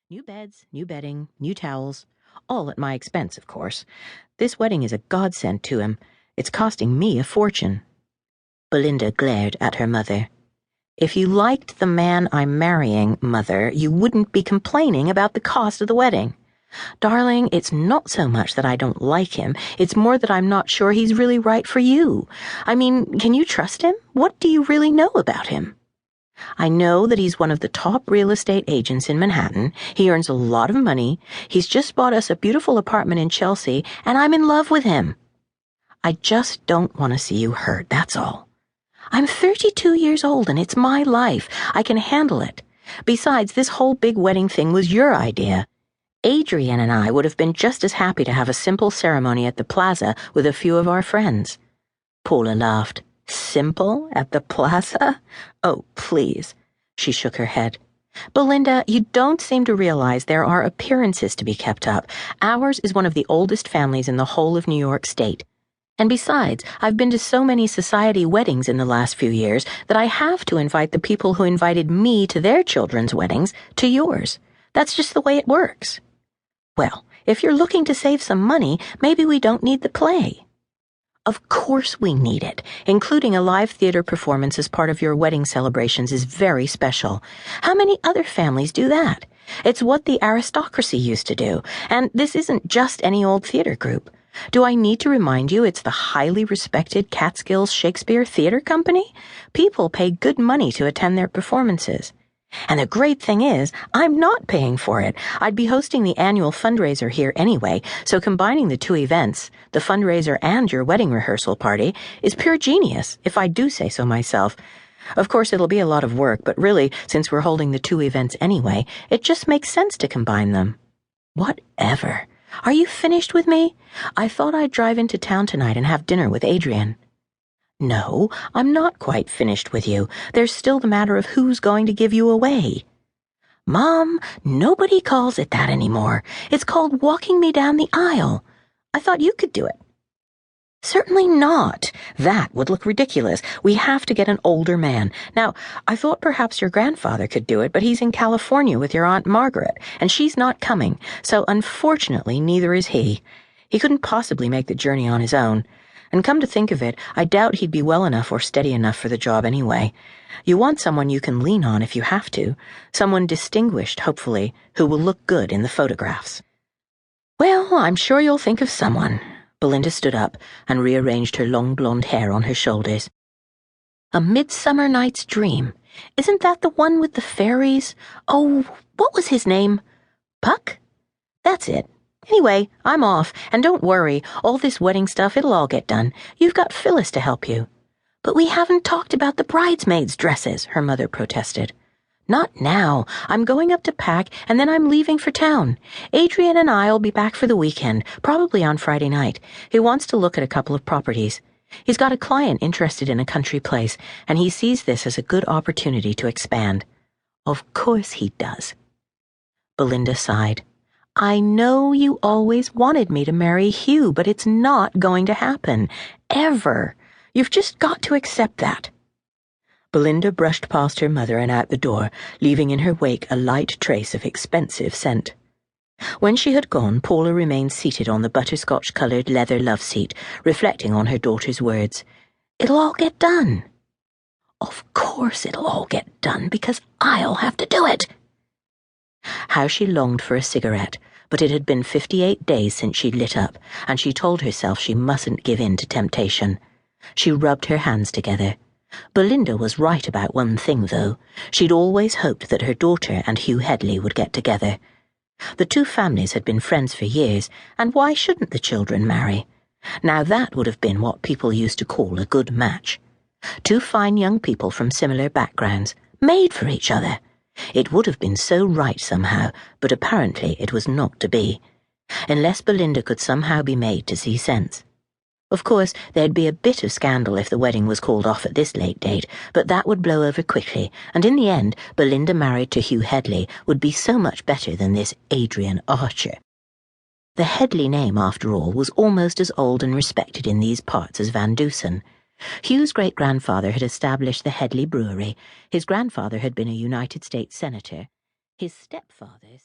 New beds, new bedding, new towels, all at my expense, of course. This wedding is a godsend to him. It's costing me a fortune. Belinda glared at her mother. If you liked the man I'm marrying, Mother, you wouldn't be complaining about the cost of the wedding. Darling, it's not so much that I don't like him, it's more that I'm not sure he's really right for you. I mean, can you trust him? What do you really know about him? I know that he's one of the top real estate agents in Manhattan. He earns a lot of money. He's just bought us a beautiful apartment in Chelsea, and I'm in love with him. I just don't want to see you hurt, that's all. I'm 32 years old, and it's my life. I can handle it. Besides, this whole big wedding thing was your idea. Adrian and I would have been just as happy to have a simple ceremony at the plaza with a few of our friends. Paula laughed. Simple at the plaza? Oh, please. She shook her head. Belinda, you don't seem to realize there are appearances to be kept up. Ours is one of the oldest families in the whole of New York State. And besides, I've been to so many society weddings in the last few years that I have to invite the people who invited me to their children's weddings to yours. That's just the way it works. Well, if you're looking to save some money, maybe we don't need the play. Of course we need it. Including a live theater performance as part of your wedding celebrations is very special. How many other families do that? It's what the aristocracy used to do, and this isn't just any old theater group. Do I need to remind you it's the highly respected Catskills Shakespeare Theater Company? People pay good money to attend their performances. And the great thing is, I'm not paying for it. I'd be hosting the annual fundraiser here anyway, so combining the two events, the fundraiser and your wedding rehearsal party, is pure genius, if I do say so myself. Of course, it'll be a lot of work, but really, since we're holding the two events anyway, it just makes sense to combine them. Whatever. Are you finished with me? I thought I'd drive into town tonight and have dinner with Adrian. No, I'm not quite finished with you. There's still the matter of who's going to give you away. Mom, nobody calls it that anymore. It's called walking me down the aisle. I thought you could do it. Certainly not. That would look ridiculous. We have to get an older man. Now, I thought perhaps your grandfather could do it, but he's in California with your Aunt Margaret, and she's not coming, so unfortunately neither is he. He couldn't possibly make the journey on his own. And come to think of it, I doubt he'd be well enough or steady enough for the job anyway. You want someone you can lean on if you have to. Someone distinguished, hopefully, who will look good in the photographs. Well, I'm sure you'll think of someone. Belinda stood up and rearranged her long blonde hair on her shoulders. A Midsummer Nights Dream. Isn't that the one with the fairies? Oh, what was his name? Puck? That's it. Anyway, I'm off, and don't worry, all this wedding stuff, it'll all get done. You've got Phyllis to help you. But we haven't talked about the bridesmaids' dresses, her mother protested. Not now. I'm going up to pack, and then I'm leaving for town. Adrian and I'll be back for the weekend, probably on Friday night. He wants to look at a couple of properties. He's got a client interested in a country place, and he sees this as a good opportunity to expand. Of course he does. Belinda sighed. I know you always wanted me to marry Hugh, but it's not going to happen. Ever. You've just got to accept that. Belinda brushed past her mother and out the door, leaving in her wake a light trace of expensive scent. When she had gone, Paula remained seated on the butterscotch-coloured leather love-seat, reflecting on her daughter's words. It'll all get done. Of course it'll all get done, because I'll have to do it. How she longed for a cigarette, but it had been 58 days since she'd lit up, and she told herself she mustn't give in to temptation. She rubbed her hands together. Belinda was right about one thing, though. She'd always hoped that her daughter and Hugh Hedley would get together. The two families had been friends for years, and why shouldn't the children marry? Now that would have been what people used to call a good match. Two fine young people from similar backgrounds, made for each other. It would have been so right somehow, but apparently it was not to be. Unless Belinda could somehow be made to see sense. Of course, there'd be a bit of scandal if the wedding was called off at this late date, but that would blow over quickly, and in the end, Belinda married to Hugh Hedley would be so much better than this Adrian Archer. The Hedley name, after all, was almost as old and respected in these parts as Van Dusen. Hugh's great-grandfather had established the Hedley Brewery. His grandfather had been a United States Senator. His stepfather...